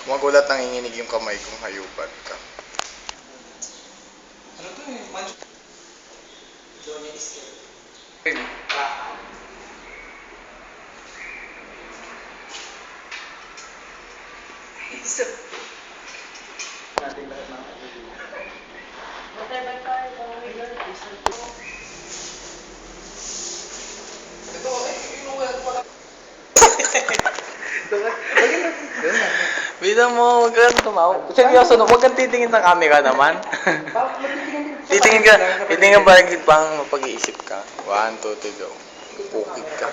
Magulat nanginginig yung kamay kung hayupan ka. Ano to eh? Johnny Escape. Isa. Natin lahat mga kaibigan. Whatever tayo, mga kaibigan, isa to. Ito, inuwag pala. Bida mo, huwag kang tumawa. Seryoso, no? Huwag kang titingin sa camera naman. Titingin ka, titingin ba pang mapag-iisip ka? 1, 2, 3, go. Pukig ka.